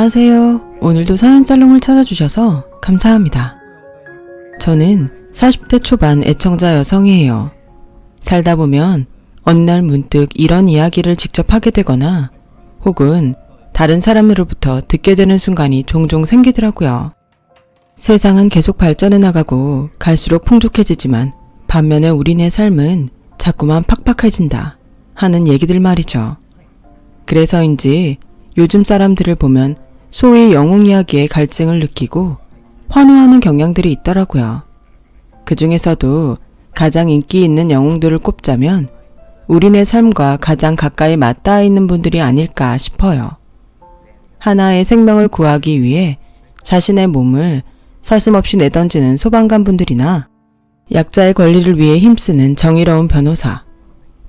안녕하세요. 오늘도 서현살롱을 찾아주셔서 감사합니다. 저는 40대 초반 애청자 여성이에요. 살다 보면 어느 날 문득 이런 이야기를 직접 하게 되거나 혹은 다른 사람으로부터 듣게 되는 순간이 종종 생기더라고요. 세상은 계속 발전해 나가고 갈수록 풍족해지지만 반면에 우리네 삶은 자꾸만 팍팍해진다 하는 얘기들 말이죠. 그래서인지 요즘 사람들을 보면 소위 영웅 이야기에 갈증을 느끼고 환호하는 경향들이 있더라고요. 그 중에서도 가장 인기 있는 영웅들을 꼽자면 우리네 삶과 가장 가까이 맞닿아 있는 분들이 아닐까 싶어요. 하나의 생명을 구하기 위해 자신의 몸을 서슴없이 내던지는 소방관 분들이나 약자의 권리를 위해 힘쓰는 정의로운 변호사,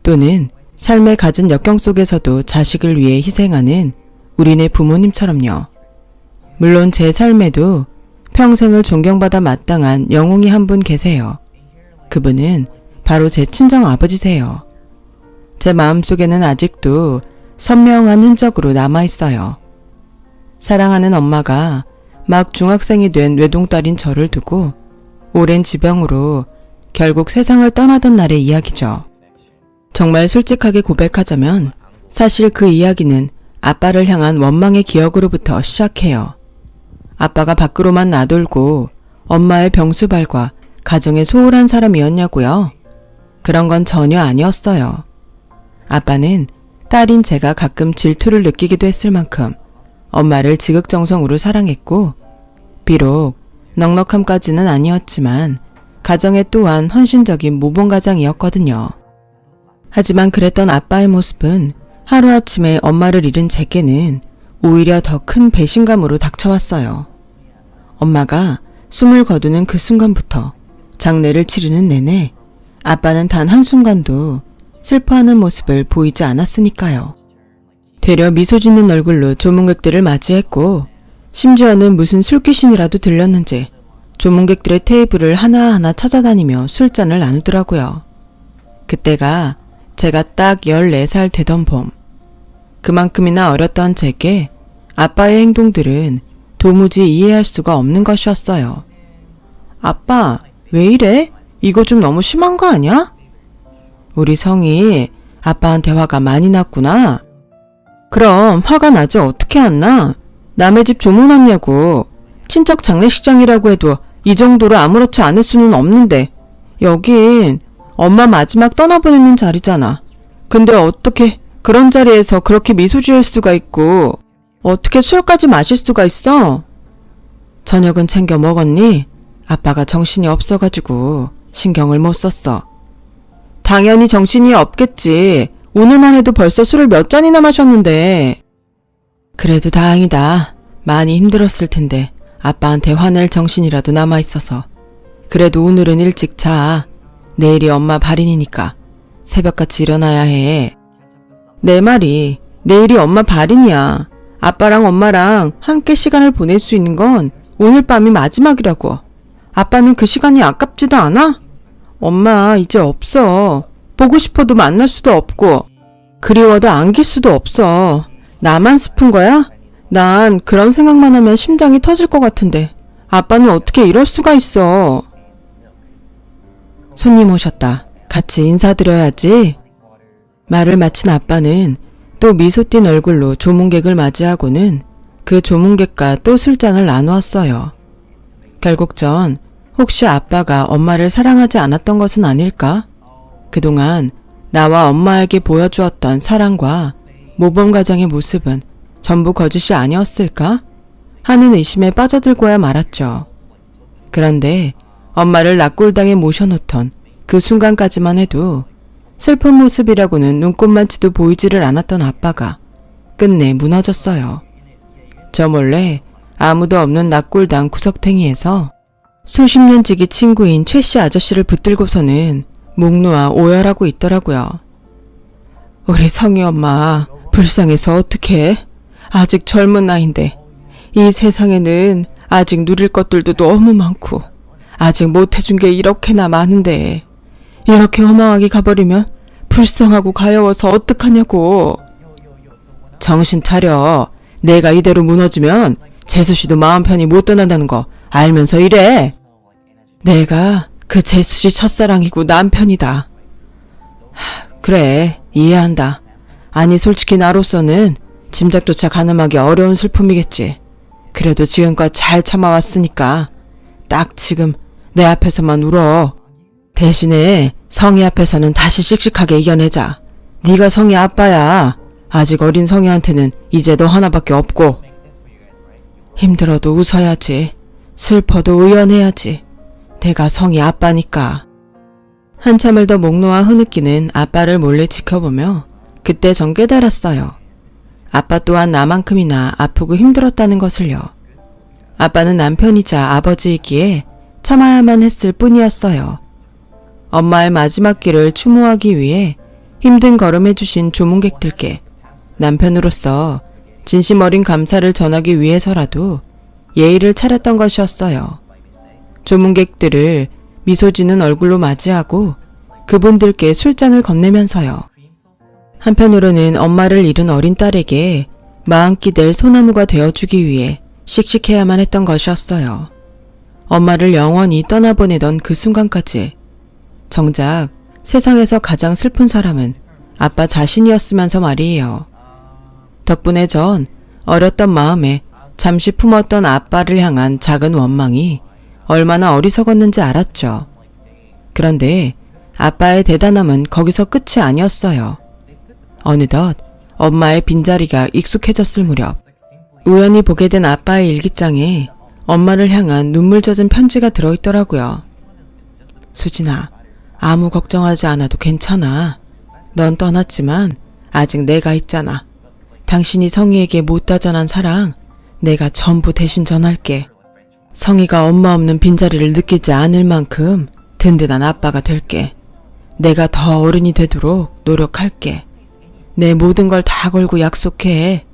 또는 삶의 갖은 역경 속에서도 자식을 위해 희생하는 우리네 부모님처럼요. 물론 제 삶에도 평생을 존경받아 마땅한 영웅이 한 분 계세요. 그분은 바로 제 친정 아버지세요. 제 마음속에는 아직도 선명한 흔적으로 남아있어요. 사랑하는 엄마가 막 중학생이 된 외동딸인 저를 두고 오랜 지병으로 결국 세상을 떠나던 날의 이야기죠. 정말 솔직하게 고백하자면 사실 그 이야기는 아빠를 향한 원망의 기억으로부터 시작해요. 아빠가 밖으로만 나돌고 엄마의 병수발과 가정에 소홀한 사람이었냐고요? 그런 건 전혀 아니었어요. 아빠는 딸인 제가 가끔 질투를 느끼기도 했을 만큼 엄마를 지극정성으로 사랑했고, 비록 넉넉함까지는 아니었지만 가정에 또한 헌신적인 모범가장이었거든요. 하지만 그랬던 아빠의 모습은 하루아침에 엄마를 잃은 제게는 오히려 더 큰 배신감으로 닥쳐왔어요. 엄마가 숨을 거두는 그 순간부터 장례를 치르는 내내 아빠는 단 한순간도 슬퍼하는 모습을 보이지 않았으니까요. 되려 미소 짓는 얼굴로 조문객들을 맞이했고, 심지어는 무슨 술귀신이라도 들렸는지 조문객들의 테이블을 하나하나 찾아다니며 술잔을 나누더라고요. 그때가 제가 딱 14살 되던 봄. 그만큼이나 어렸던 제게 아빠의 행동들은 도무지 이해할 수가 없는 것이었어요. 아빠, 왜 이래? 이거 좀 너무 심한 거 아니야? 우리 성이 아빠한테 화가 많이 났구나. 그럼 화가 나지 어떻게 안 나? 남의 집 조문 왔냐고. 친척 장례식장이라고 해도 이 정도로 아무렇지 않을 수는 없는데 여긴 엄마 마지막 떠나보내는 자리잖아. 근데 어떻게 그런 자리에서 그렇게 미소 지을 수가 있고 어떻게 술까지 마실 수가 있어? 저녁은 챙겨 먹었니? 아빠가 정신이 없어가지고 신경을 못 썼어. 당연히 정신이 없겠지. 오늘만 해도 벌써 술을 몇 잔이나 마셨는데. 그래도 다행이다. 많이 힘들었을 텐데 아빠한테 화낼 정신이라도 남아있어서. 그래도 오늘은 일찍 자. 내일이 엄마 발인이니까 새벽같이 일어나야 해. 내 말이 내일이 엄마 발인이야. 아빠랑 엄마랑 함께 시간을 보낼 수 있는 건 오늘 밤이 마지막이라고. 아빠는 그 시간이 아깝지도 않아? 엄마 이제 없어. 보고 싶어도 만날 수도 없고 그리워도 안길 수도 없어. 나만 슬픈 거야? 난 그런 생각만 하면 심장이 터질 것 같은데 아빠는 어떻게 이럴 수가 있어. 손님 오셨다. 같이 인사드려야지. 말을 마친 아빠는 또 미소 띤 얼굴로 조문객을 맞이하고는 그 조문객과 또 술잔을 나누었어요. 결국 전 혹시 아빠가 엄마를 사랑하지 않았던 것은 아닐까? 그동안 나와 엄마에게 보여주었던 사랑과 모범가장의 모습은 전부 거짓이 아니었을까? 하는 의심에 빠져들고야 말았죠. 그런데 엄마를 낙골당에 모셔놓던 그 순간까지만 해도 슬픈 모습이라고는 눈꼽만치도 보이지를 않았던 아빠가 끝내 무너졌어요. 저 몰래 아무도 없는 낙골당 구석탱이에서 수십 년 지기 친구인 최씨 아저씨를 붙들고서는 목 놓아 오열하고 있더라고요. 우리 성희 엄마 불쌍해서 어떡해. 아직 젊은 나이인데 이 세상에는 아직 누릴 것들도 너무 많고 아직 못해준 게 이렇게나 많은데 이렇게 허망하게 가버리면 불쌍하고 가여워서 어떡하냐고. 정신 차려. 내가 이대로 무너지면 재수씨도 마음 편히 못 떠난다는 거 알면서 이래. 내가 그 재수씨 첫사랑이고 남편이다. 그래, 이해한다. 아니 솔직히 나로서는 짐작조차 가늠하기 어려운 슬픔이겠지. 그래도 지금껏 잘 참아왔으니까 딱 지금 내 앞에서만 울어. 대신에 성희 앞에서는 다시 씩씩하게 이겨내자. 네가 성희 아빠야. 아직 어린 성희한테는 이제 너 하나밖에 없고. 힘들어도 웃어야지. 슬퍼도 의연해야지. 내가 성희 아빠니까. 한참을 더 목 놓아 흐느끼는 아빠를 몰래 지켜보며 그때 전 깨달았어요. 아빠 또한 나만큼이나 아프고 힘들었다는 것을요. 아빠는 남편이자 아버지이기에 참아야만 했을 뿐이었어요. 엄마의 마지막 길을 추모하기 위해 힘든 걸음해주신 조문객들께 남편으로서 진심 어린 감사를 전하기 위해서라도 예의를 차렸던 것이었어요. 조문객들을 미소 지는 얼굴로 맞이하고 그분들께 술잔을 건네면서요. 한편으로는 엄마를 잃은 어린 딸에게 마흔기 될 소나무가 되어주기 위해 씩씩해야만 했던 것이었어요. 엄마를 영원히 떠나보내던 그 순간까지. 정작 세상에서 가장 슬픈 사람은 아빠 자신이었으면서 말이에요. 덕분에 전 어렸던 마음에 잠시 품었던 아빠를 향한 작은 원망이 얼마나 어리석었는지 알았죠. 그런데 아빠의 대단함은 거기서 끝이 아니었어요. 어느덧 엄마의 빈자리가 익숙해졌을 무렵 우연히 보게 된 아빠의 일기장에 엄마를 향한 눈물 젖은 편지가 들어있더라고요. 수진아, 아무 걱정하지 않아도 괜찮아. 넌 떠났지만 아직 내가 있잖아. 당신이 성희에게 못다 전한 사랑 내가 전부 대신 전할게. 성희가 엄마 없는 빈자리를 느끼지 않을 만큼 든든한 아빠가 될게. 내가 더 어른이 되도록 노력할게. 내 모든 걸 다 걸고 약속해.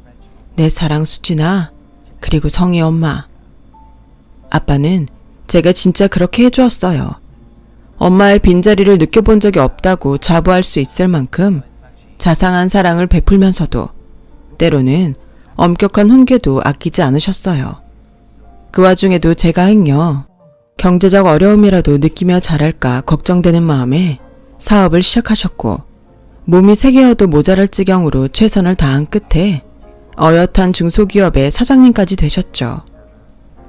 내 사랑 수진아, 그리고 성희 엄마. 아빠는 제가 진짜 그렇게 해주었어요. 엄마의 빈자리를 느껴본 적이 없다고 자부할 수 있을 만큼 자상한 사랑을 베풀면서도 때로는 엄격한 훈계도 아끼지 않으셨어요. 그 와중에도 제가 행여 경제적 어려움이라도 느끼며 자랄까 걱정되는 마음에 사업을 시작하셨고 몸이 3개여도 모자랄 지경으로 최선을 다한 끝에 어엿한 중소기업의 사장님까지 되셨죠.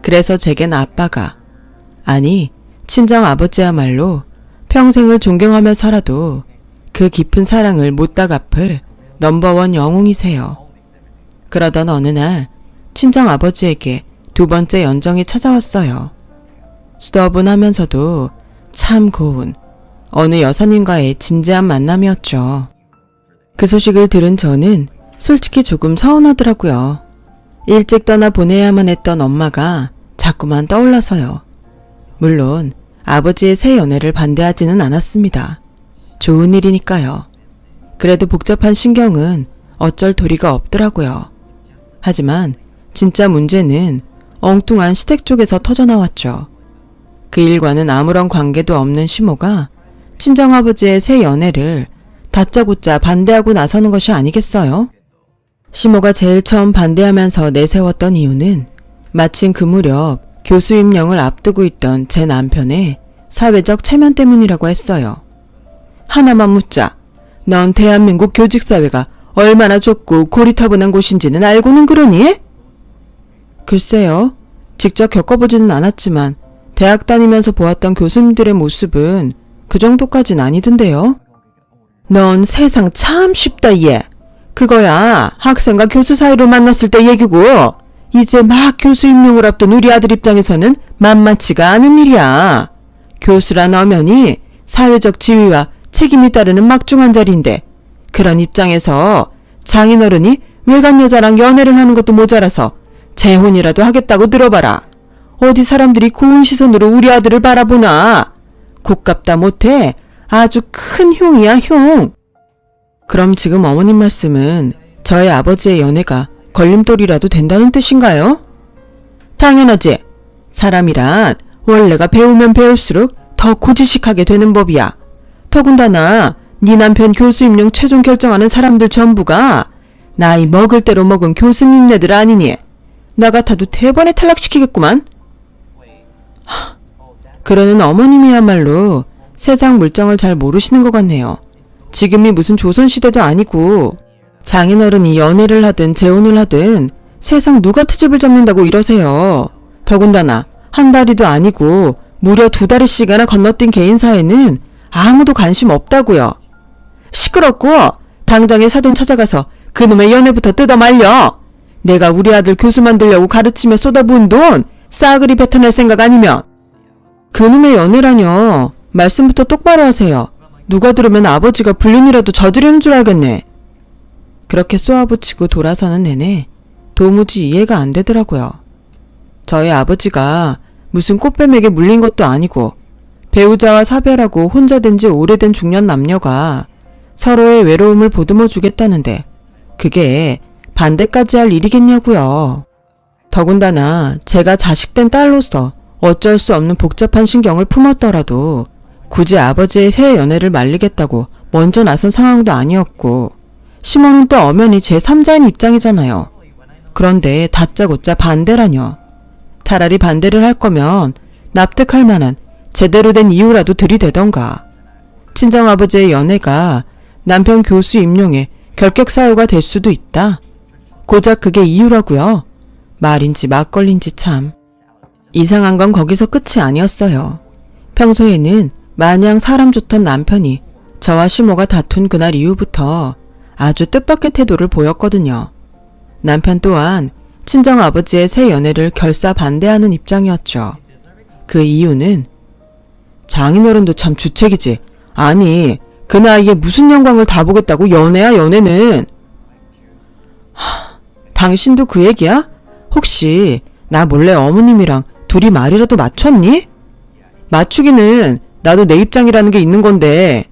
그래서 제겐 아빠가, 아니 친정 아버지야말로 평생을 존경하며 살아도 그 깊은 사랑을 못다 갚을 넘버원 영웅이세요. 그러던 어느 날 친정 아버지에게 2번째 연정이 찾아왔어요. 수더분하면서도 참 고운 어느 여사님과의 진지한 만남이었죠. 그 소식을 들은 저는 솔직히 조금 서운하더라고요. 일찍 떠나 보내야만 했던 엄마가 자꾸만 떠올라서요. 물론 아버지의 새 연애를 반대하지는 않았습니다. 좋은 일이니까요. 그래도 복잡한 신경은 어쩔 도리가 없더라고요. 하지만 진짜 문제는 엉뚱한 시댁 쪽에서 터져나왔죠. 그 일과는 아무런 관계도 없는 시모가 친정아버지의 새 연애를 다짜고짜 반대하고 나서는 것이 아니겠어요? 시모가 제일 처음 반대하면서 내세웠던 이유는 마침 그 무렵 교수 임명을 앞두고 있던 제 남편의 사회적 체면 때문이라고 했어요. 하나만 묻자. 넌 대한민국 교직사회가 얼마나 좁고 고리타분한 곳인지는 알고는 그러니? 글쎄요. 직접 겪어보지는 않았지만 대학 다니면서 보았던 교수님들의 모습은 그 정도까진 아니던데요. 넌 세상 참 쉽다 얘. 그거야 학생과 교수 사이로 만났을 때 얘기고 이제 막 교수 임용을 앞둔 우리 아들 입장에서는 만만치가 않은 일이야. 교수란 엄연히 사회적 지위와 책임이 따르는 막중한 자리인데 그런 입장에서 장인어른이 외간 여자랑 연애를 하는 것도 모자라서 재혼이라도 하겠다고 들어봐라. 어디 사람들이 고운 시선으로 우리 아들을 바라보나. 곱깝다 못해 아주 큰 흉이야 흉. 그럼 지금 어머님 말씀은 저의 아버지의 연애가 걸림돌이라도 된다는 뜻인가요? 당연하지. 사람이란 원래가 배우면 배울수록 더 고지식하게 되는 법이야. 더군다나 네 남편 교수 임용 최종 결정하는 사람들 전부가 나이 먹을 대로 먹은 교수님네들 아니니? 나 같아도 대번에 탈락시키겠구만. 그러는 어머님이야말로 세상 물정을 잘 모르시는 것 같네요. 지금이 무슨 조선시대도 아니고 장인어른이 연애를 하든 재혼을 하든 세상 누가 트집을 잡는다고 이러세요. 더군다나 한 다리도 아니고 무려 2다리씩이나 건너뛴 개인사에는 아무도 관심 없다고요. 시끄럽고 당장에 사돈 찾아가서 그놈의 연애부터 뜯어 말려. 내가 우리 아들 교수 만들려고 가르치며 쏟아부은 돈 싸그리 뱉어낼 생각 아니면. 그놈의 연애라뇨. 말씀부터 똑바로 하세요. 누가 들으면 아버지가 불륜이라도 저지르는 줄 알겠네. 그렇게 쏘아붙이고 돌아서는 내내 도무지 이해가 안 되더라고요. 저희 아버지가 무슨 꽃뱀에게 물린 것도 아니고 배우자와 사별하고 혼자 된 지 오래된 중년 남녀가 서로의 외로움을 보듬어 주겠다는데 그게 반대까지 할 일이겠냐고요. 더군다나 제가 자식된 딸로서 어쩔 수 없는 복잡한 신경을 품었더라도 굳이 아버지의 새 연애를 말리겠다고 먼저 나선 상황도 아니었고 시모는 또 엄연히 제3자인 입장이잖아요. 그런데 다짜고짜 반대라뇨. 차라리 반대를 할 거면 납득할 만한 제대로 된 이유라도 들이대던가. 친정아버지의 연애가 남편 교수 임용에 결격사유가 될 수도 있다. 고작 그게 이유라고요. 말인지 막걸리인지 참. 이상한 건 거기서 끝이 아니었어요. 평소에는 마냥 사람 좋던 남편이 저와 시모가 다툰 그날 이후부터 아주 뜻밖의 태도를 보였거든요. 남편 또한 친정아버지의 새 연애를 결사 반대하는 입장이었죠. 그 이유는 장인어른도 참 주책이지. 아니 그 나이에 무슨 영광을 다 보겠다고 연애야 연애는. 당신도 그 얘기야? 혹시 나 몰래 어머님이랑 둘이 말이라도 맞췄니? 맞추기는 나도 내 입장이라는 게 있는 건데.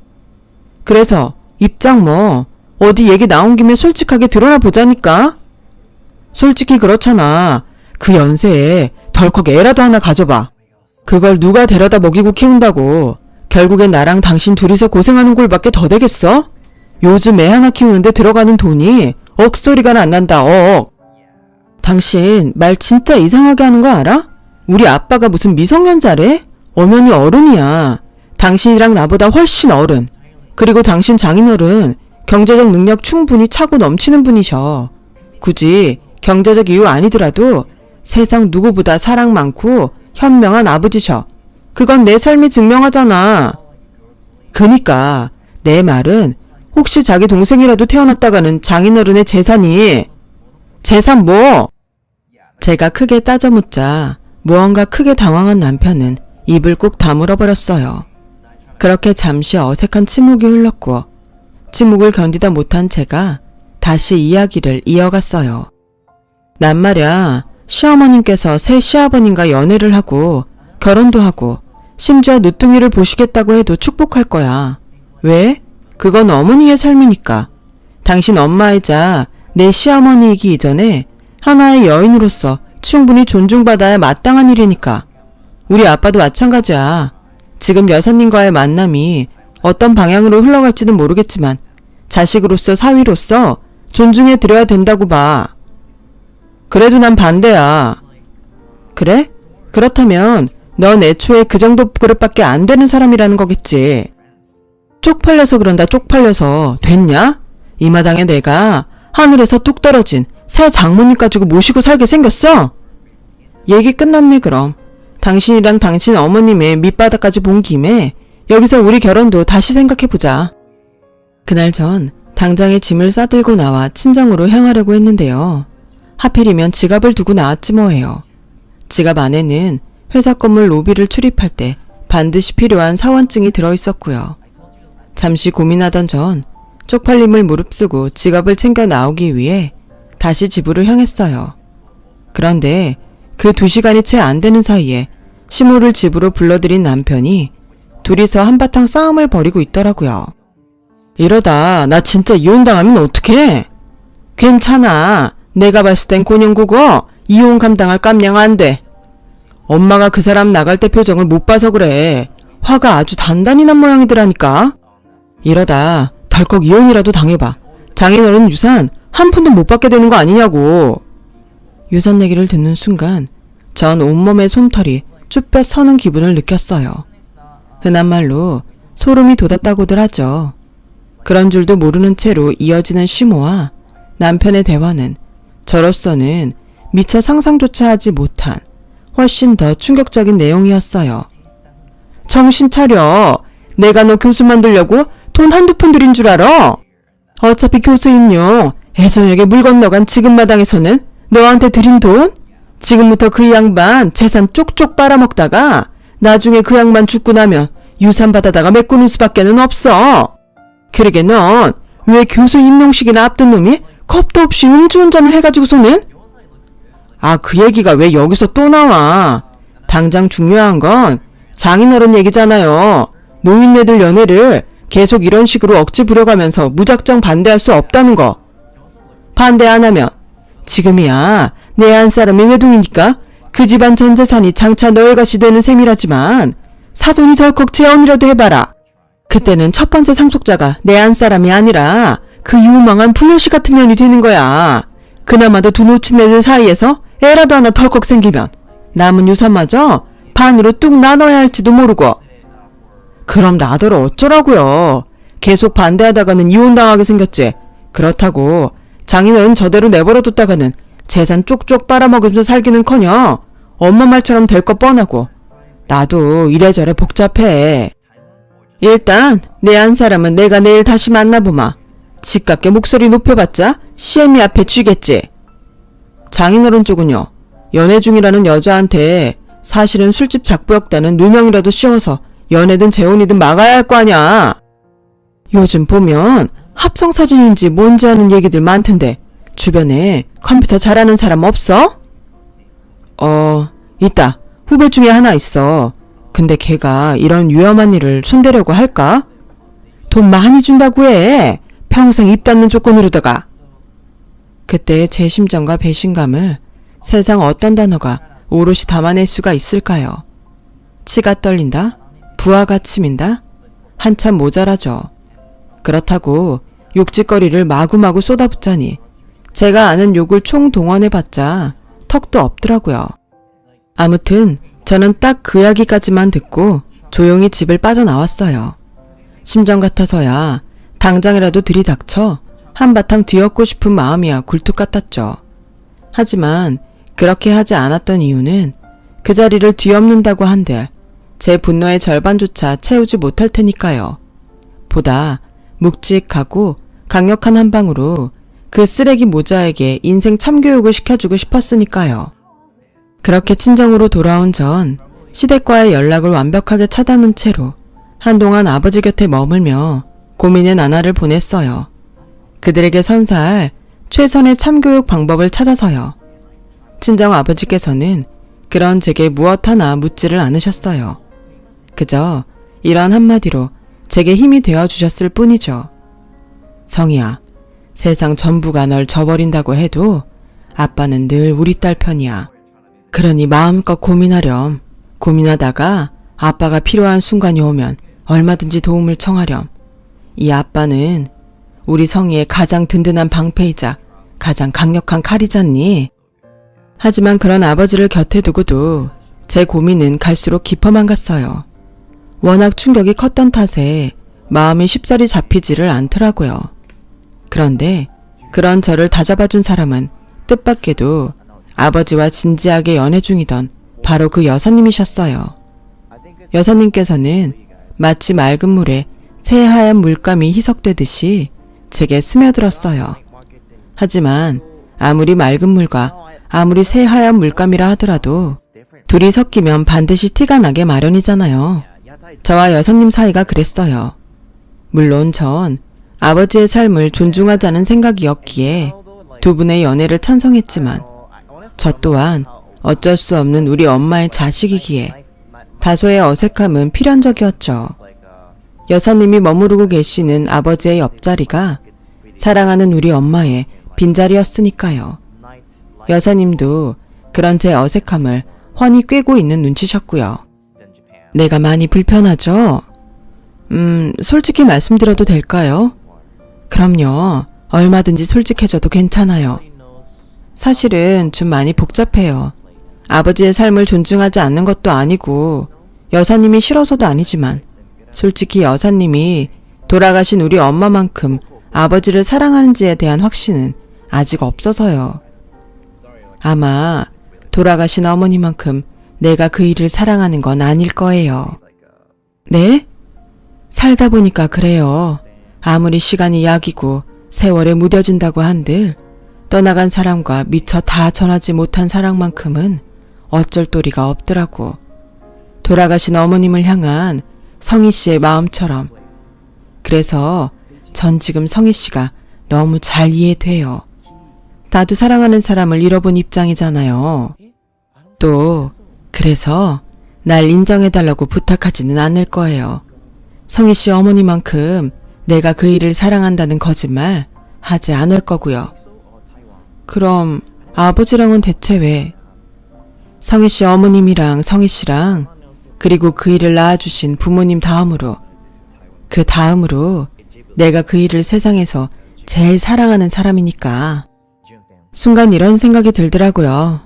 그래서 입장 뭐 어디 얘기 나온 김에 솔직하게 드러나 보자니까. 솔직히 그렇잖아. 그 연세에 덜컥 애라도 하나 가져봐. 그걸 누가 데려다 먹이고 키운다고 결국엔 나랑 당신 둘이서 고생하는 꼴밖에 더 되겠어? 요즘 애 하나 키우는데 들어가는 돈이 억소리가 안 난다. 억. 당신 말 진짜 이상하게 하는 거 알아? 우리 아빠가 무슨 미성년자래? 엄연히 어른이야. 당신이랑 나보다 훨씬 어른. 그리고 당신 장인어른 경제적 능력 충분히 차고 넘치는 분이셔. 굳이 경제적 이유 아니더라도 세상 누구보다 사랑 많고 현명한 아버지셔. 그건 내 삶이 증명하잖아. 그니까 내 말은 혹시 자기 동생이라도 태어났다가는 장인어른의 재산이. 재산 뭐? 제가 크게 따져 묻자 무언가 크게 당황한 남편은 입을 꾹 다물어 버렸어요. 그렇게 잠시 어색한 침묵이 흘렀고 침묵을 견디다 못한 제가 다시 이야기를 이어갔어요. 난 말야 시어머님께서 새 시아버님과 연애를 하고 결혼도 하고 심지어 늦둥이를 보시겠다고 해도 축복할 거야. 왜? 그건 어머니의 삶이니까. 당신 엄마이자 내 시어머니이기 이전에 하나의 여인으로서 충분히 존중받아야 마땅한 일이니까. 우리 아빠도 마찬가지야. 지금 여사님과의 만남이 어떤 방향으로 흘러갈지는 모르겠지만 자식으로서 사위로서 존중해 드려야 된다고 봐. 그래도 난 반대야. 그래? 그렇다면 넌 애초에 그 정도 그릇밖에 안 되는 사람이라는 거겠지. 쪽팔려서 그런다. 쪽팔려서 됐냐? 이 마당에 내가 하늘에서 뚝 떨어진 새 장모님 가지고 모시고 살게 생겼어? 얘기 끝났네 그럼. 당신이랑 당신 어머님의 밑바닥까지 본 김에 여기서 우리 결혼도 다시 생각해보자. 그날 전 당장에 짐을 싸들고 나와 친정으로 향하려고 했는데요. 하필이면 지갑을 두고 나왔지 뭐예요. 지갑 안에는 회사 건물 로비를 출입할 때 반드시 필요한 사원증이 들어있었고요. 잠시 고민하던 전 쪽팔림을 무릅쓰고 지갑을 챙겨 나오기 위해 다시 집으로 향했어요. 그런데 그 2시간이 채 안 되는 사이에 시모를 집으로 불러들인 남편이 둘이서 한바탕 싸움을 벌이고 있더라고요. 이러다 나 진짜 이혼당하면 어떡해? 괜찮아. 내가 봤을 땐 곤영구고 이혼 감당할 깜냥 안 돼. 엄마가 그 사람 나갈 때 표정을 못 봐서 그래. 화가 아주 단단히 난 모양이더라니까. 이러다 덜컥 이혼이라도 당해봐. 장인어른 유산 한 푼도 못 받게 되는 거 아니냐고. 유선 얘기를 듣는 순간 전 온몸의 솜털이 쭈뼛 서는 기분을 느꼈어요. 흔한 말로 소름이 돋았다고들 하죠. 그런 줄도 모르는 채로 이어지는 심호와 남편의 대화는 저로서는 미처 상상조차 하지 못한 훨씬 더 충격적인 내용이었어요. 정신 차려. 내가 너 교수 만들려고 돈 한두 푼 들인 줄 알아? 어차피 교수 임용 애저녁에 물 건너간 지금 마당에서는 너한테 드린 돈? 지금부터 그 양반 재산 쪽쪽 빨아먹다가 나중에 그 양반 죽고 나면 유산 받아다가 메꾸는 수밖에는 없어. 그러게 넌 왜 교수 임용식이나 앞둔 놈이 겁도 없이 음주운전을 해가지고서는? 아, 그 얘기가 왜 여기서 또 나와? 당장 중요한 건 장인어른 얘기잖아요. 노인네들 연애를 계속 이런 식으로 억지 부려가면서 무작정 반대할 수 없다는 거. 반대 안 하면 지금이야 내 안 사람이 외동이니까 그 집안 전 재산이 장차 너의 것이 되는 셈이라지만 사돈이 덜컥 재혼이라도 해봐라. 그때는 첫 번째 상속자가 내 안 사람이 아니라 그 유망한 불려시 같은 년이 되는 거야. 그나마도 두 놓친 애들 사이에서 애라도 하나 덜컥 생기면 남은 유산마저 반으로 뚝 나눠야 할지도 모르고. 그럼 나더러 어쩌라고요. 계속 반대하다가는 이혼당하게 생겼지. 그렇다고 장인어른 저대로 내버려뒀다가는 재산 쪽쪽 빨아먹으면서 살기는커녕 엄마 말처럼 될 거 뻔하고. 나도 이래저래 복잡해. 일단 내 안 사람은 내가 내일 다시 만나보마. 집값게 목소리 높여봤자 시애미 앞에 쥐겠지. 장인어른 쪽은요. 연애 중이라는 여자한테 사실은 술집 작부였다는 누명이라도 씌워서 연애든 재혼이든 막아야 할 거 아냐. 요즘 보면 합성사진인지 뭔지 하는 얘기들 많던데 주변에 컴퓨터 잘하는 사람 없어? 있다. 후배 중에 하나 있어. 근데 걔가 이런 위험한 일을 손대려고 할까? 돈 많이 준다고 해. 평생 입 닫는 조건으로다가. 그때 제 심정과 배신감을 세상 어떤 단어가 오롯이 담아낼 수가 있을까요? 치가 떨린다? 부하가 치민다? 한참 모자라죠. 그렇다고 욕짓거리를 마구마구 쏟아붓자니 제가 아는 욕을 총동원해봤자 턱도 없더라고요. 아무튼 저는 딱 그 이야기까지만 듣고 조용히 집을 빠져나왔어요. 심정 같아서야 당장이라도 들이닥쳐 한바탕 뒤엎고 싶은 마음이야 굴뚝 같았죠. 하지만 그렇게 하지 않았던 이유는 그 자리를 뒤엎는다고 한들 제 분노의 절반조차 채우지 못할 테니까요. 보다 묵직하고 강력한 한 방으로 그 쓰레기 모자에게 인생 참교육을 시켜주고 싶었으니까요. 그렇게 친정으로 돌아온 전 시댁과의 연락을 완벽하게 차단한 채로 한동안 아버지 곁에 머물며 고민의 나날을 보냈어요. 그들에게 선사할 최선의 참교육 방법을 찾아서요. 친정 아버지께서는 그런 제게 무엇 하나 묻지를 않으셨어요. 그저 이런 한마디로 제게 힘이 되어주셨을 뿐이죠. 성희야, 세상 전부가 널 저버린다고 해도 아빠는 늘 우리 딸 편이야. 그러니 마음껏 고민하렴. 고민하다가 아빠가 필요한 순간이 오면 얼마든지 도움을 청하렴. 이 아빠는 우리 성희의 가장 든든한 방패이자 가장 강력한 칼이잖니. 하지만 그런 아버지를 곁에 두고도 제 고민은 갈수록 깊어만 갔어요. 워낙 충격이 컸던 탓에 마음이 쉽사리 잡히지를 않더라고요. 그런데 그런 저를 다잡아준 사람은 뜻밖에도 아버지와 진지하게 연애 중이던 바로 그 여사님이셨어요. 여사님께서는 마치 맑은 물에 새하얀 물감이 희석되듯이 제게 스며들었어요. 하지만 아무리 맑은 물과 아무리 새하얀 물감이라 하더라도 둘이 섞이면 반드시 티가 나게 마련이잖아요. 저와 여사님 사이가 그랬어요. 물론 전 아버지의 삶을 존중하자는 생각이었기에 두 분의 연애를 찬성했지만 저 또한 어쩔 수 없는 우리 엄마의 자식이기에 다소의 어색함은 필연적이었죠. 여사님이 머무르고 계시는 아버지의 옆자리가 사랑하는 우리 엄마의 빈자리였으니까요. 여사님도 그런 제 어색함을 훤히 꿰고 있는 눈치셨고요. 내가 많이 불편하죠? 솔직히 말씀드려도 될까요? 그럼요. 얼마든지 솔직해져도 괜찮아요. 사실은 좀 많이 복잡해요. 아버지의 삶을 존중하지 않는 것도 아니고 여사님이 싫어서도 아니지만 솔직히 여사님이 돌아가신 우리 엄마만큼 아버지를 사랑하는지에 대한 확신은 아직 없어서요. 아마 돌아가신 어머니만큼 내가 그 일을 사랑하는 건 아닐 거예요. 네? 살다 보니까 그래요. 아무리 시간이 약이고 세월에 무뎌진다고 한들 떠나간 사람과 미처 다 전하지 못한 사랑만큼은 어쩔 도리가 없더라고. 돌아가신 어머님을 향한 성희 씨의 마음처럼. 그래서 전 지금 성희 씨가 너무 잘 이해돼요. 나도 사랑하는 사람을 잃어본 입장이잖아요. 또 그래서 날 인정해달라고 부탁하지는 않을 거예요. 성희 씨 어머니만큼 내가 그 일을 사랑한다는 거짓말 하지 않을 거고요. 그럼 아버지랑은 대체 왜? 성희 씨 어머님이랑 성희 씨랑 그리고 그 일을 낳아주신 부모님 다음으로 그 다음으로 내가 그 일을 세상에서 제일 사랑하는 사람이니까. 순간 이런 생각이 들더라고요.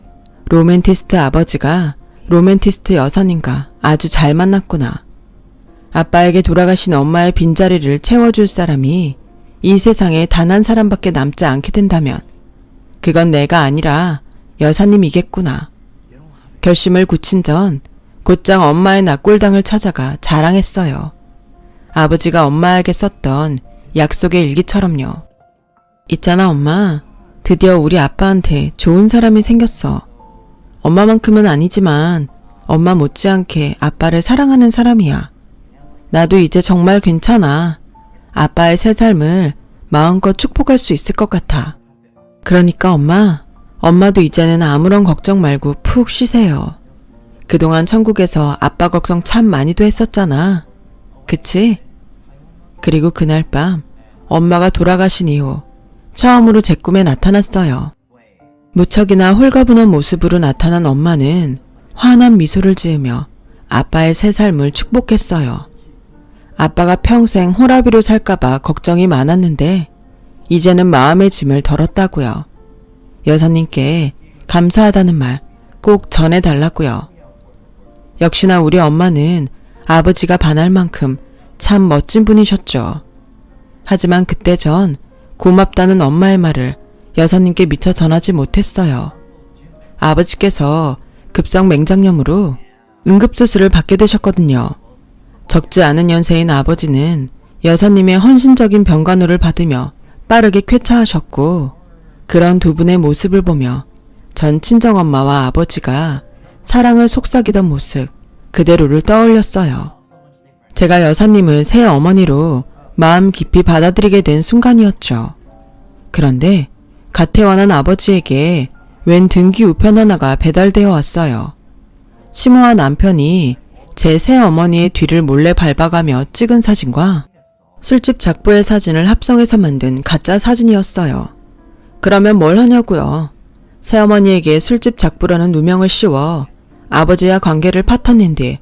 로맨티스트 아버지가 로맨티스트 여사님과 아주 잘 만났구나. 아빠에게 돌아가신 엄마의 빈자리를 채워줄 사람이 이 세상에 단 한 사람밖에 남지 않게 된다면 그건 내가 아니라 여사님이겠구나. 결심을 굳힌 전 곧장 엄마의 납골당을 찾아가 자랑했어요. 아버지가 엄마에게 썼던 약속의 일기처럼요. 있잖아 엄마, 드디어 우리 아빠한테 좋은 사람이 생겼어. 엄마만큼은 아니지만 엄마 못지않게 아빠를 사랑하는 사람이야. 나도 이제 정말 괜찮아. 아빠의 새 삶을 마음껏 축복할 수 있을 것 같아. 그러니까 엄마도 이제는 아무런 걱정 말고 푹 쉬세요. 그동안 천국에서 아빠 걱정 참 많이도 했었잖아. 그치? 그리고 그날 밤 엄마가 돌아가신 이후 처음으로 제 꿈에 나타났어요. 무척이나 홀가분한 모습으로 나타난 엄마는 환한 미소를 지으며 아빠의 새 삶을 축복했어요. 아빠가 평생 호라비로 살까봐 걱정이 많았는데 이제는 마음의 짐을 덜었다고요. 여사님께 감사하다는 말 꼭 전해달라고요. 역시나 우리 엄마는 아버지가 반할 만큼 참 멋진 분이셨죠. 하지만 그때 전 고맙다는 엄마의 말을 여사님께 미처 전하지 못했어요. 아버지께서 급성 맹장염으로 응급수술을 받게 되셨거든요. 적지 않은 연세인 아버지는 여사님의 헌신적인 병간호를 받으며 빠르게 쾌차하셨고 그런 두 분의 모습을 보며 전 친정엄마와 아버지가 사랑을 속삭이던 모습 그대로를 떠올렸어요. 제가 여사님을 새 어머니로 마음 깊이 받아들이게 된 순간이었죠. 그런데 갓 태어난 아버지에게 웬 등기 우편 하나가 배달되어 왔어요. 심오한 남편이 제 새 어머니의 뒤를 몰래 밟아가며 찍은 사진과 술집 작부의 사진을 합성해서 만든 가짜 사진이었어요. 그러면 뭘 하냐고요. 새어머니에게 술집 작부라는 누명을 씌워 아버지와 관계를 파탄낸 뒤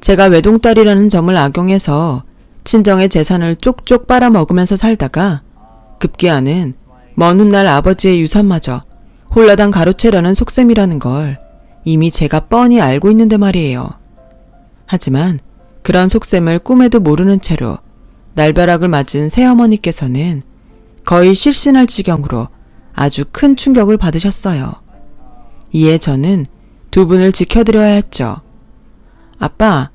제가 외동딸이라는 점을 악용해서 친정의 재산을 쪽쪽 빨아먹으면서 살다가 급기야는 먼 훗날 아버지의 유산마저 홀라당 가로채려는 속셈이라는 걸 이미 제가 뻔히 알고 있는데 말이에요. 하지만 그런 속셈을 꿈에도 모르는 채로 날벼락을 맞은 새어머니께서는 거의 실신할 지경으로 아주 큰 충격을 받으셨어요. 이에 저는 두 분을 지켜드려야 했죠. 아빠,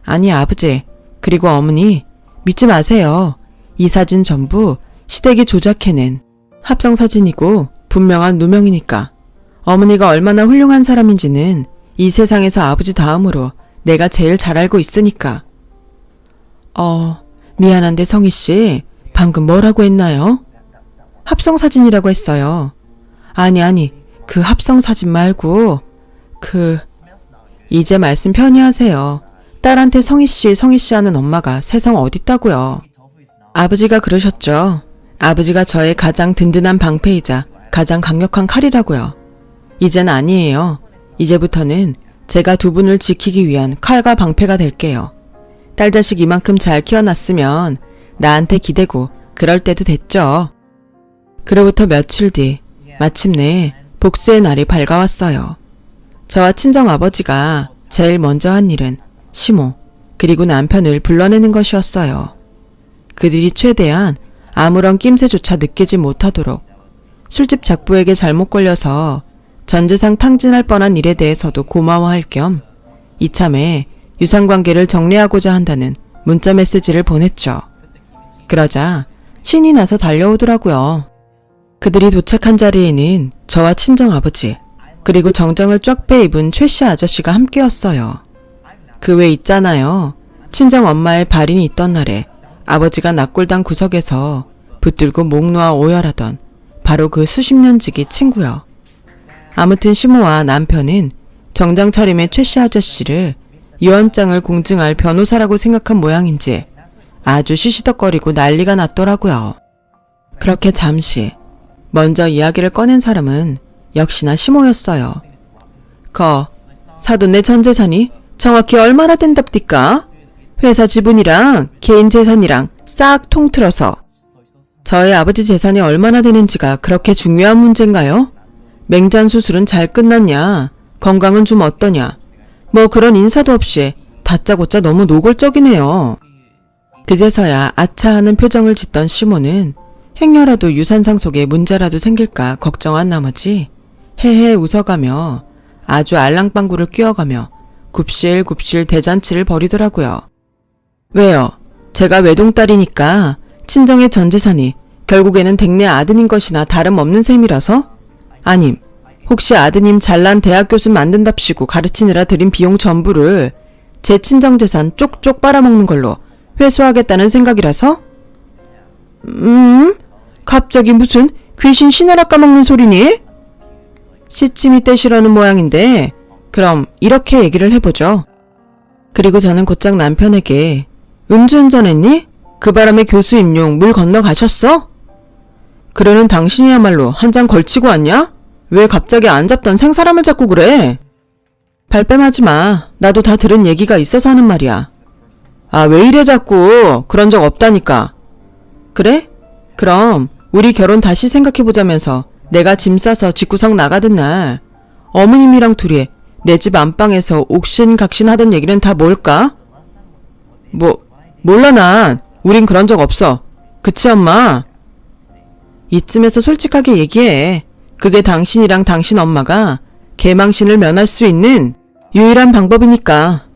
아니 아버지, 그리고 어머니, 믿지 마세요. 이 사진 전부 시댁이 조작해낸 합성사진이고 분명한 누명이니까 어머니가 얼마나 훌륭한 사람인지는 이 세상에서 아버지 다음으로 내가 제일 잘 알고 있으니까. 미안한데 성희씨, 방금 뭐라고 했나요? 합성사진이라고 했어요. 아니, 그 합성사진 말고, 이제 말씀 편히 하세요. 딸한테 성희씨 하는 엄마가 세상 어딨다고요. 아버지가 그러셨죠. 아버지가 저의 가장 든든한 방패이자 가장 강력한 칼이라고요. 이젠 아니에요. 이제부터는 제가 두 분을 지키기 위한 칼과 방패가 될게요. 딸 자식 이만큼 잘 키워놨으면 나한테 기대고 그럴 때도 됐죠. 그로부터 며칠 뒤 마침내 복수의 날이 밝아왔어요. 저와 친정아버지가 제일 먼저 한 일은 시모 그리고 남편을 불러내는 것이었어요. 그들이 최대한 아무런 낌새조차 느끼지 못하도록 술집 작부에게 잘못 걸려서 전재산 탕진할 뻔한 일에 대해서도 고마워할 겸 이참에 유상관계를 정리하고자 한다는 문자 메시지를 보냈죠. 그러자 신이 나서 달려오더라고요. 그들이 도착한 자리에는 저와 친정아버지 그리고 정장을 쫙 빼입은 최씨 아저씨가 함께였어요. 그 외 있잖아요. 친정엄마의 발인이 있던 날에 아버지가 낙골당 구석에서 붙들고 목 놓아 오열하던 바로 그 수십 년 지기 친구요. 아무튼 시모와 남편은 정장 차림의 최씨 아저씨를 유언장을 공증할 변호사라고 생각한 모양인지 아주 시시덕거리고 난리가 났더라고요. 그렇게 잠시 먼저 이야기를 꺼낸 사람은 역시나 시모였어요. 사돈 내 전재산이 정확히 얼마나 된답디까? 회사 지분이랑 개인 재산이랑 싹 통틀어서. 저의 아버지 재산이 얼마나 되는지가 그렇게 중요한 문제인가요? 맹장 수술은 잘 끝났냐? 건강은 좀 어떠냐? 뭐 그런 인사도 없이 다짜고짜 너무 노골적이네요. 그제서야 아차 하는 표정을 짓던 시모는 행여라도 유산상 속에 문제라도 생길까 걱정한 나머지 헤헤 웃어가며 아주 알랑방구를 끼워가며 굽실굽실 대잔치를 벌이더라고요. 왜요? 제가 외동딸이니까 친정의 전재산이 결국에는 댁내 아드님 것이나 다름없는 셈이라서? 아님 혹시 아드님 잘난 대학 교수 만든답시고 가르치느라 들인 비용 전부를 제 친정재산 쪽쪽 빨아먹는 걸로 회수하겠다는 생각이라서? 갑자기 무슨 귀신 신하라 까먹는 소리니? 시침이 떼시려는 모양인데 그럼 이렇게 얘기를 해보죠. 그리고 저는 곧장 남편에게 음주운전했니? 그 바람에 교수 임용 물 건너가셨어? 그러는 당신이야말로 한 장 걸치고 왔냐? 왜 갑자기 안 잡던 생사람을 잡고 그래? 발뺌하지 마. 나도 다 들은 얘기가 있어서 하는 말이야. 아, 왜 이래 자꾸. 그런 적 없다니까. 그래? 그럼 우리 결혼 다시 생각해보자면서 내가 짐 싸서 집구석 나가던 날 어머님이랑 둘이 내 집 안방에서 옥신각신 하던 얘기는 다 뭘까? 몰라 난. 우린 그런 적 없어. 그치 엄마? 이쯤에서 솔직하게 얘기해. 그게 당신이랑 당신 엄마가 개망신을 면할 수 있는 유일한 방법이니까.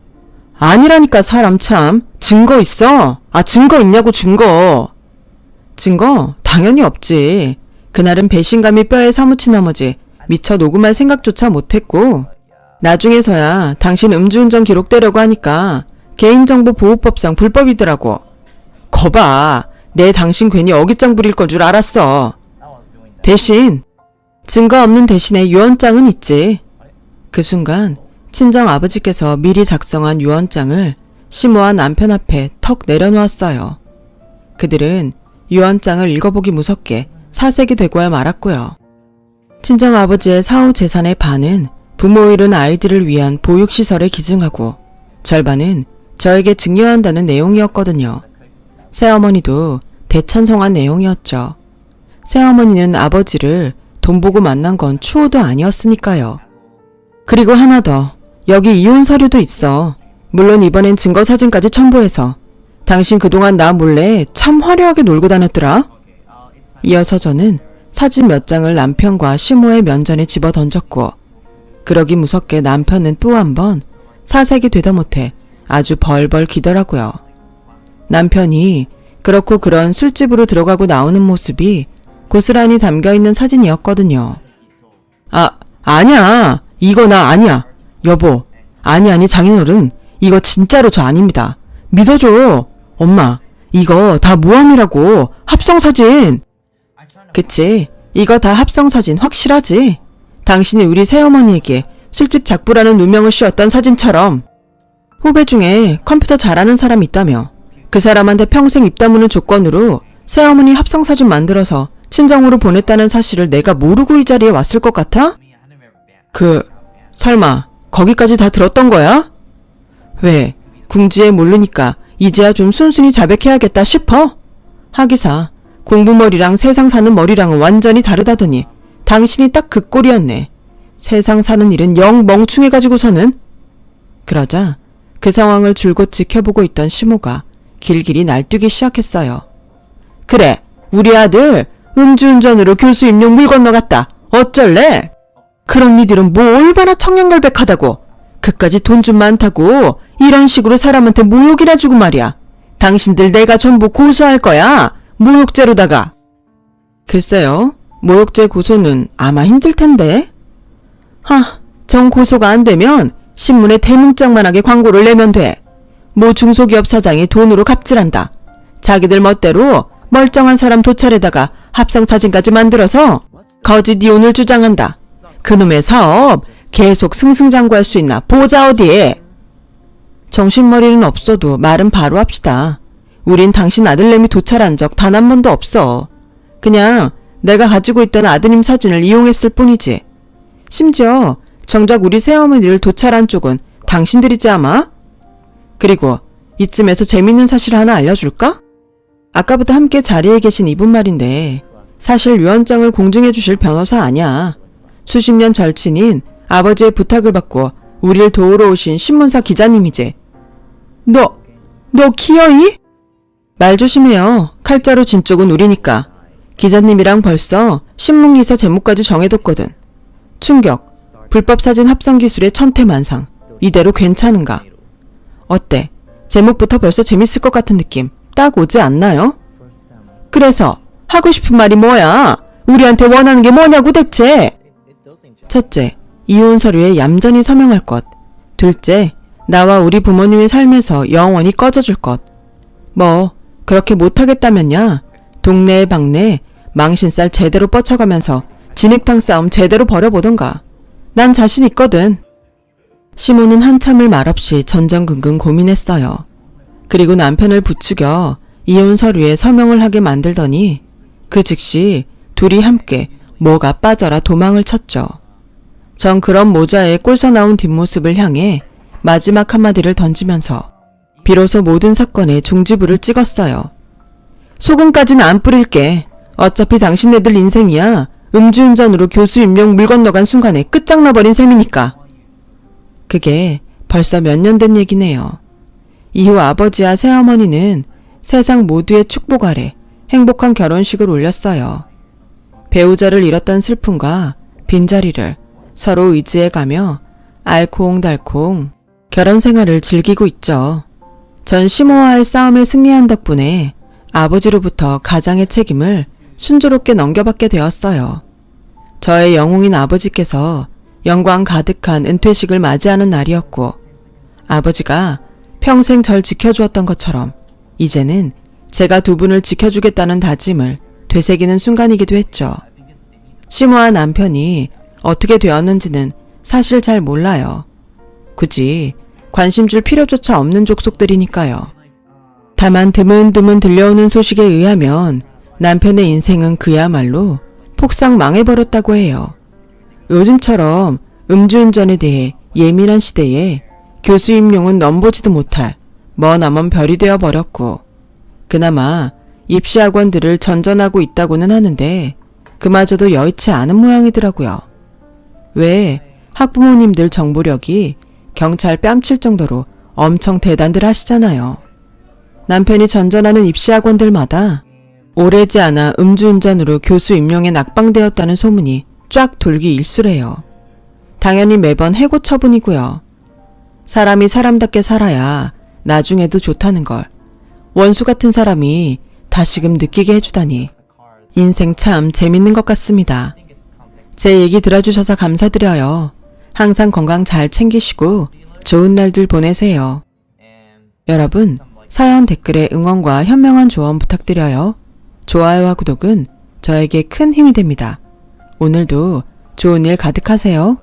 아니라니까 사람 참. 증거 있어? 아 증거 있냐고 증거. 증거? 당연히 없지. 그날은 배신감이 뼈에 사무친 나머지 미처 녹음할 생각조차 못했고 나중에서야 당신 음주운전 기록되려고 하니까 개인정보보호법상 불법이더라고. 거봐. 내 당신 괜히 어깃장 부릴 건 줄 알았어. 대신 증거 없는 대신에 유언장은 있지. 그 순간 친정 아버지께서 미리 작성한 유언장을 시모와 남편 앞에 턱 내려놓았어요. 그들은 유언장을 읽어보기 무섭게 사색이 되고야 말았고요. 친정 아버지의 사후 재산의 반은 부모 잃은 아이들을 위한 보육시설에 기증하고 절반은 저에게 증여한다는 내용이었거든요. 새어머니도 대찬성한 내용이었죠. 새어머니는 아버지를 돈 보고 만난 건 추호도 아니었으니까요. 그리고 하나 더. 여기 이혼 서류도 있어. 물론 이번엔 증거사진까지 첨부해서. 당신 그동안 나 몰래 참 화려하게 놀고 다녔더라. 이어서 저는 사진 몇 장을 남편과 시모의 면전에 집어 던졌고 그러기 무섭게 남편은 또 한 번 사색이 되다 못해 아주 벌벌 기더라고요. 남편이 그렇고 그런 술집으로 들어가고 나오는 모습이 고스란히 담겨있는 사진이었거든요. 아니야. 이거 나 아니야. 여보. 아니 장인어른. 이거 진짜로 저 아닙니다. 믿어줘. 엄마. 이거 다 모함이라고. 합성사진. 그치. 이거 다 합성사진 확실하지. 당신이 우리 새어머니에게 술집 작부라는 누명을 씌웠던 사진처럼. 후배 중에 컴퓨터 잘하는 사람 있다며. 그 사람한테 평생 입 다무는 조건으로 새어머니 합성사진 만들어서 친정으로 보냈다는 사실을 내가 모르고 이 자리에 왔을 것 같아? 설마 거기까지 다 들었던 거야? 왜? 궁지에 모르니까 이제야 좀 순순히 자백해야겠다 싶어? 하기사 공부머리랑 세상 사는 머리랑은 완전히 다르다더니 당신이 딱 그 꼴이었네. 세상 사는 일은 영 멍충해가지고서는. 그러자 그 상황을 줄곧 지켜보고 있던 시모가 길길이 날뛰기 시작했어요. 그래, 우리 아들 음주운전으로 교수 임용 물 건너갔다. 어쩔래? 그런 니들은 뭐 얼마나 청렴결백하다고. 그까지 돈 좀 많다고 이런 식으로 사람한테 모욕이나 주고 말이야. 당신들 내가 전부 고소할 거야. 모욕죄로다가. 글쎄요. 모욕죄 고소는 아마 힘들 텐데. 정 고소가 안 되면 신문에 대문짝만하게 광고를 내면 돼. 모 중소기업 사장이 돈으로 갑질한다. 자기들 멋대로 멀쩡한 사람 도찰에다가 합성사진까지 만들어서 거짓 이혼을 주장한다. 그놈의 사업 계속 승승장구할 수 있나 보자 어디에. 정신머리는 없어도 말은 바로 합시다. 우린 당신 아들내미 도찰한 적 단 한 번도 없어. 그냥 내가 가지고 있던 아드님 사진을 이용했을 뿐이지. 심지어 정작 우리 새어머니를 도찰한 쪽은 당신들이지 아마? 그리고 이쯤에서 재밌는 사실 하나 알려줄까? 아까부터 함께 자리에 계신 이분 말인데 사실 유언장을 공증해 주실 변호사 아니야. 수십 년 절친인 아버지의 부탁을 받고 우릴 도우러 오신 신문사 기자님이지. 너 키어이? 말 조심해요. 칼자루 진 쪽은 우리니까. 기자님이랑 벌써 신문기사 제목까지 정해뒀거든. 충격. 불법 사진 합성 기술의 천태만상. 이대로 괜찮은가? 어때? 제목부터 벌써 재밌을 것 같은 느낌 딱 오지 않나요? 그래서 하고 싶은 말이 뭐야? 우리한테 원하는 게 뭐냐고 대체? 첫째, 이혼 서류에 얌전히 서명할 것. 둘째, 나와 우리 부모님의 삶에서 영원히 꺼져줄 것. 뭐 그렇게 못하겠다면야 동네에 방네 망신살 제대로 뻗쳐가면서 진흙탕 싸움 제대로 벌여보던가. 난 자신 있거든. 시모는 한참을 말없이 전전긍긍 고민했어요. 그리고 남편을 부추겨 이혼 서류에 서명을 하게 만들더니 그 즉시 둘이 함께 뭐가 빠져라 도망을 쳤죠. 전 그런 모자에 꼴사 나온 뒷모습을 향해 마지막 한마디를 던지면서 비로소 모든 사건에 종지부를 찍었어요. 소금까지는 안 뿌릴게. 어차피 당신네들 인생이야 음주운전으로 교수 임명 물 건너간 순간에 끝장나버린 셈이니까. 그게 벌써 몇 년 된 얘기네요. 이후 아버지와 새어머니는 세상 모두의 축복 아래 행복한 결혼식을 올렸어요. 배우자를 잃었던 슬픔과 빈자리를 서로 의지해가며 알콩달콩 결혼 생활을 즐기고 있죠. 전 시모와의 싸움에 승리한 덕분에 아버지로부터 가장의 책임을 순조롭게 넘겨받게 되었어요. 저의 영웅인 아버지께서 영광 가득한 은퇴식을 맞이하는 날이었고 아버지가 평생 절 지켜주었던 것처럼 이제는 제가 두 분을 지켜주겠다는 다짐을 되새기는 순간이기도 했죠. 시모와 남편이 어떻게 되었는지는 사실 잘 몰라요. 굳이 관심 줄 필요조차 없는 족속들이니까요. 다만 드문드문 들려오는 소식에 의하면 남편의 인생은 그야말로 폭삭 망해버렸다고 해요. 요즘처럼 음주운전에 대해 예민한 시대에 교수 임용은 넘보지도 못할 머나먼 별이 되어버렸고 그나마 입시학원들을 전전하고 있다고는 하는데 그마저도 여의치 않은 모양이더라고요. 왜 학부모님들 정보력이 경찰 뺨칠 정도로 엄청 대단들 하시잖아요. 남편이 전전하는 입시학원들마다 오래지 않아 음주운전으로 교수 임용에 낙방되었다는 소문이 쫙 돌기 일쑤래요. 당연히 매번 해고 처분이고요. 사람이 사람답게 살아야 나중에도 좋다는 걸 원수 같은 사람이 다시금 느끼게 해주다니 인생 참 재밌는 것 같습니다. 제 얘기 들어주셔서 감사드려요. 항상 건강 잘 챙기시고 좋은 날들 보내세요. 여러분, 사연 댓글에 응원과 현명한 조언 부탁드려요. 좋아요와 구독은 저에게 큰 힘이 됩니다. 오늘도 좋은 일 가득하세요.